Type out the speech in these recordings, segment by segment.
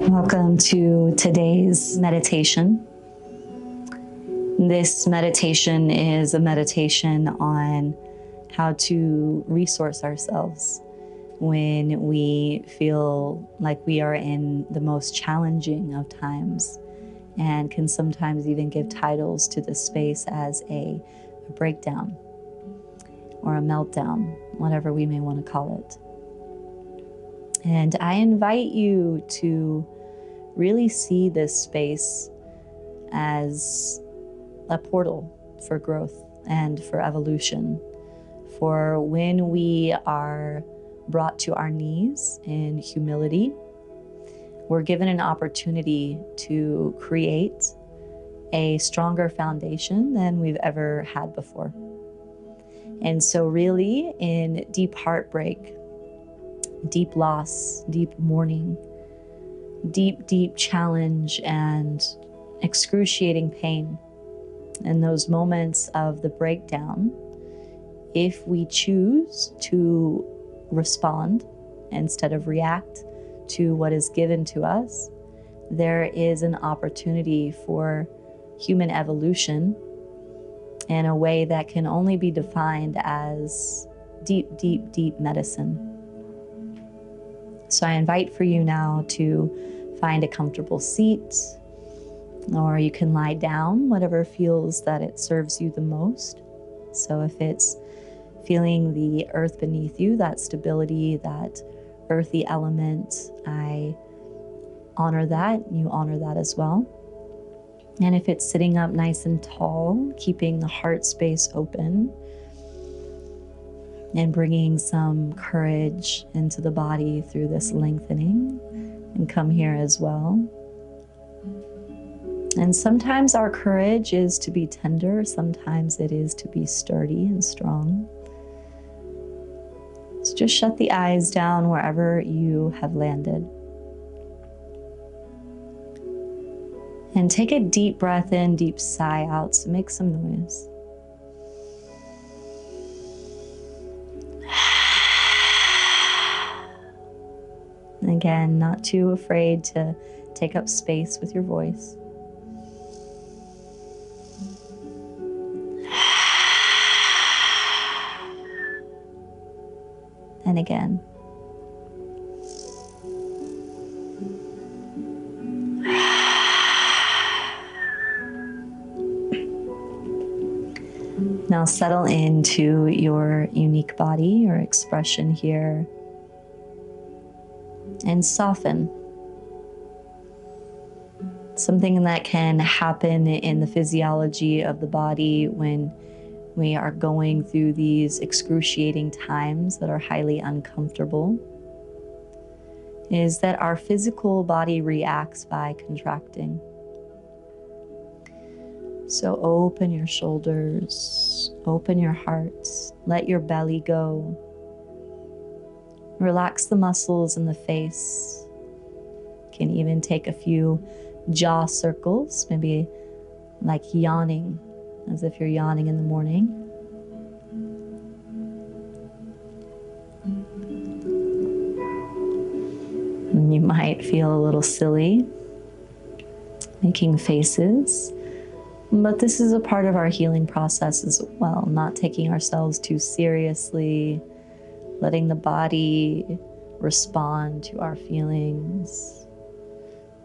Welcome to today's meditation. This meditation is a meditation on how to resource ourselves when we feel like we are in the most challenging of times, and can sometimes even give titles to the space as a breakdown or a meltdown, whatever we may want to call it. And I invite you to really see this space as a portal for growth and for evolution. For when we are brought to our knees in humility, we're given an opportunity to create a stronger foundation than we've ever had before. And so really, in deep heartbreak, deep loss, deep mourning, deep challenge and excruciating pain, in those moments of the breakdown, if we choose to respond instead of react to what is given to us, there is an opportunity for human evolution in a way that can only be defined as deep medicine. So I invite for you now to find a comfortable seat, or you can lie down, whatever feels that it serves you the most. So if it's feeling the earth beneath you, that stability, that earthy element, I honor that, you honor that as well. And if it's sitting up nice and tall, keeping the heart space open, and bringing some courage into the body through this lengthening, and come here as well. And sometimes our courage is to be tender, sometimes it is to be sturdy and strong. So just shut the eyes down wherever you have landed. And take a deep breath in, deep sigh out, so make some noise. Again, not too afraid to take up space with your voice. And again. Now settle into your unique body, your expression here, and soften. Something that can happen in the physiology of the body when we are going through these excruciating times that are highly uncomfortable is that our physical body reacts by contracting. So open your shoulders, open your hearts, let your belly go. Relax the muscles in the face. You can even take a few jaw circles, maybe like yawning, as if you're yawning in the morning. And you might feel a little silly, making faces. But this is a part of our healing process as well, not taking ourselves too seriously, letting the body respond to our feelings.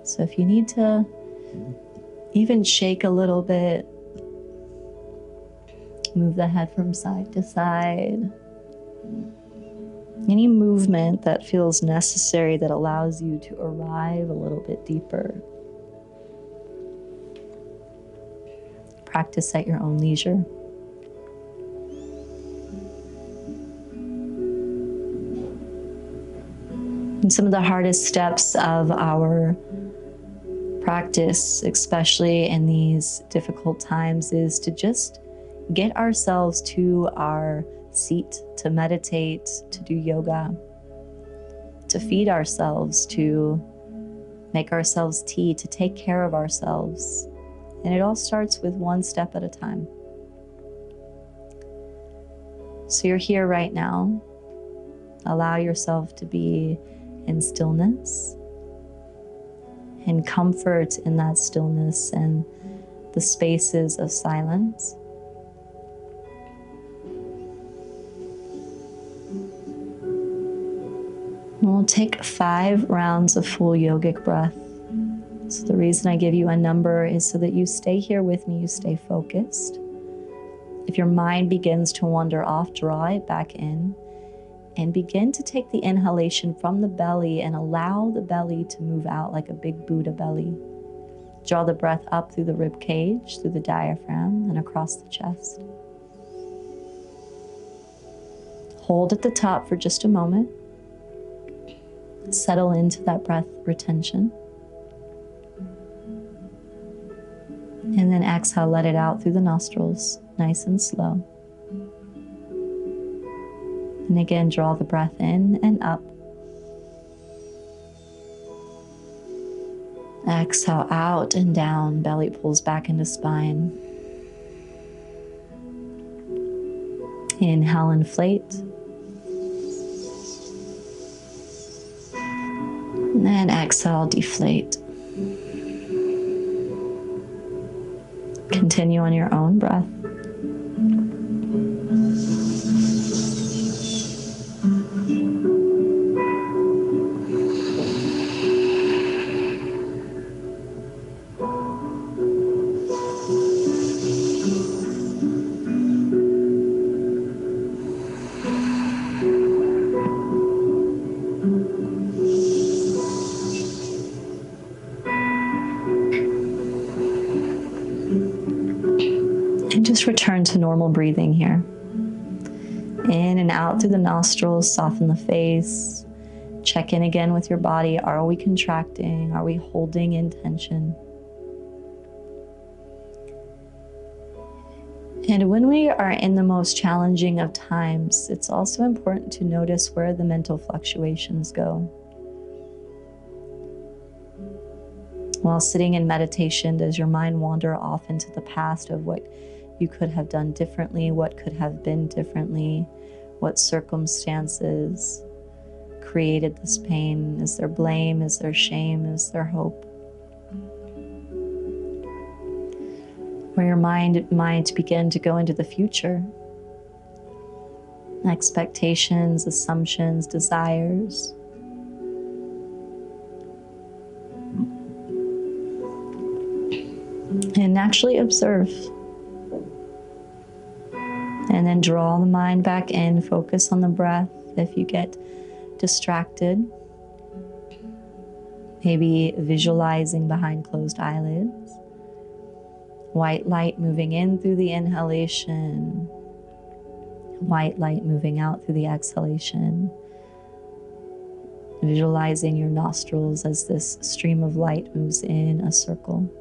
So if you need to even shake a little bit, move the head from side to side. Any movement that feels necessary that allows you to arrive a little bit deeper. Practice at your own leisure. And some of the hardest steps of our practice, especially in these difficult times, is to just get ourselves to our seat, to meditate, to do yoga, to feed ourselves, to make ourselves tea, to take care of ourselves. And it all starts with one step at a time. So you're here right now. Allow yourself to be in stillness. and comfort in that stillness and the spaces of silence. And we'll take 5 rounds of full yogic breath. So the reason I give you a number is so that you stay here with me, you stay focused. If your mind begins to wander off, draw it back in and begin to take the inhalation from the belly and allow the belly to move out like a big Buddha belly. Draw the breath up through the rib cage, through the diaphragm, and across the chest. Hold at the top for just a moment. Settle into that breath retention. And then exhale, let it out through the nostrils, nice and slow. And again, draw the breath in and up. Exhale out and down, belly pulls back into spine. Inhale, inflate. And then exhale, deflate. Continue on your own breath. And just return to normal breathing here. In and out through the nostrils, soften the face. Check in again with your body. Are we contracting? Are we holding in tension? And when we are in the most challenging of times, it's also important to notice where the mental fluctuations go. While sitting in meditation, does your mind wander off into the past of what you could have done differently, what could have been differently, what circumstances created this pain? Is there blame? Is there shame? Is there hope? Or your mind might begin to go into the future. Expectations, assumptions, desires. And naturally observe. And then draw the mind back in, focus on the breath. If you get distracted, maybe visualizing behind closed eyelids. White light moving in through the inhalation. White light moving out through the exhalation. Visualizing your nostrils as this stream of light moves in a circle.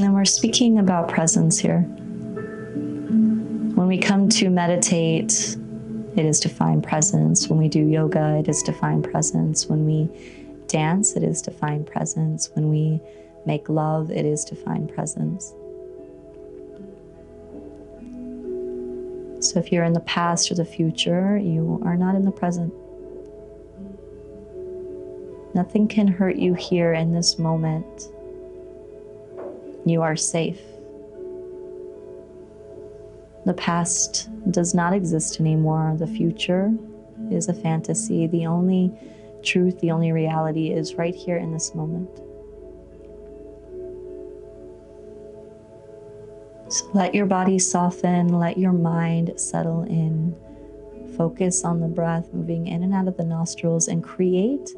And we're speaking about presence here. When we come to meditate, it is to find presence. When we do yoga, it is to find presence. When we dance, it is to find presence. When we make love, it is to find presence. So if you're in the past or the future, you are not in the present. Nothing can hurt you here in this moment. You are safe. The past does not exist anymore. The future is a fantasy. The only truth, the only reality is right here in this moment. So let your body soften, let your mind settle in. Focus on the breath moving in and out of the nostrils and create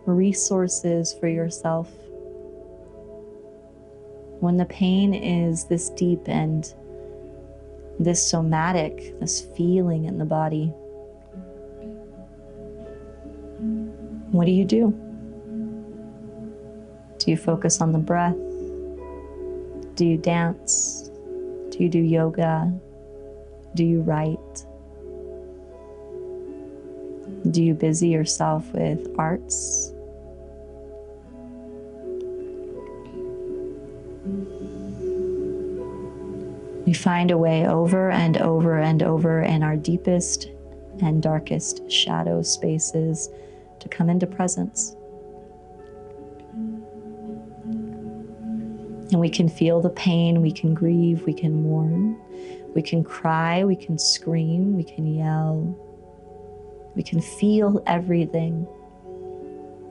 resources for yourself. When the pain is this deep and this somatic, this feeling in the body, what do? Do you focus on the breath? Do you dance? Do you do yoga? Do you write? Do you busy yourself with arts? We find a way over and over and over in our deepest and darkest shadow spaces to come into presence. And we can feel the pain, we can grieve, we can mourn, we can cry, we can scream, we can yell, we can feel everything.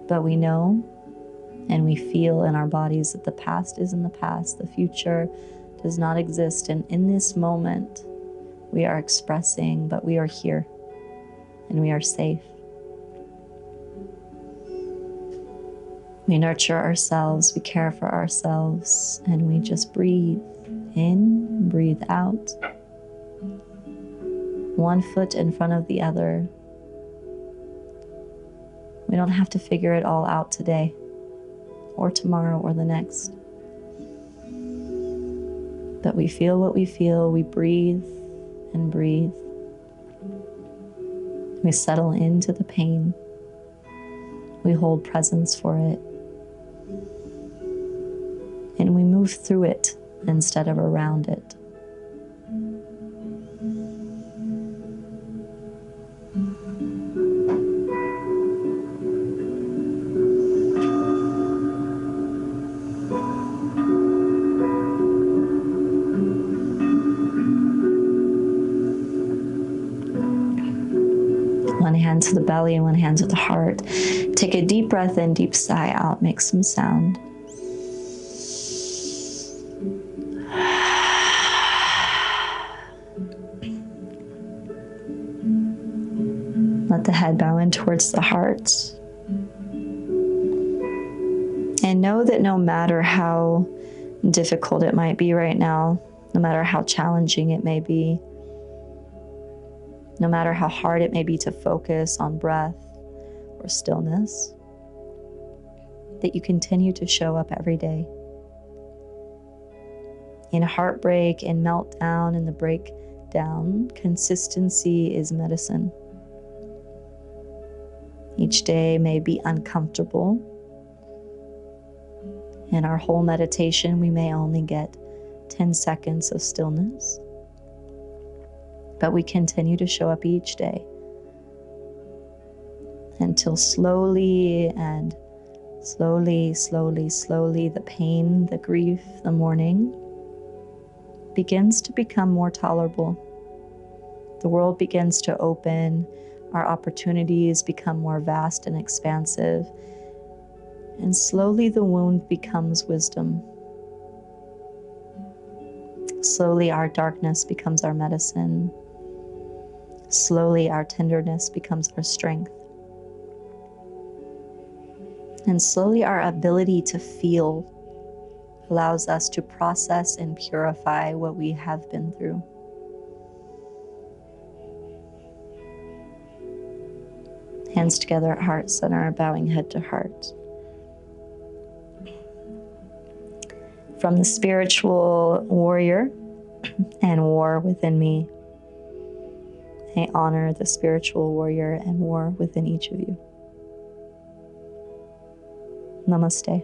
But we know and we feel in our bodies that the past is in the past, the future does not exist. And in this moment, we are expressing, but we are here and we are safe. We nurture ourselves, we care for ourselves, and we just breathe in, breathe out. One foot in front of the other. We don't have to figure it all out today, or tomorrow, or the next. But we feel what we feel, we breathe and breathe. We settle into the pain. We hold presence for it. And we move through it instead of around it. One hand to the belly and one hand to the heart. Take a deep breath in, deep sigh out, make some sound. Let the head bow in towards the heart. And know that no matter how difficult it might be right now, no matter how challenging it may be, no matter how hard it may be to focus on breath or stillness, that you continue to show up every day. In heartbreak, in meltdown, in the breakdown, consistency is medicine. Each day may be uncomfortable. In our whole meditation, we may only get 10 seconds of stillness. But we continue to show up each day until slowly, the pain, the grief, the mourning begins to become more tolerable. The world begins to open, our opportunities become more vast and expansive, and slowly the wound becomes wisdom. Slowly our darkness becomes our medicine. Slowly our tenderness becomes our strength. And slowly our ability to feel allows us to process and purify what we have been through. Hands together at heart center, bowing head to heart. From the spiritual warrior and war within me, I honor the spiritual warrior and war within each of you. Namaste.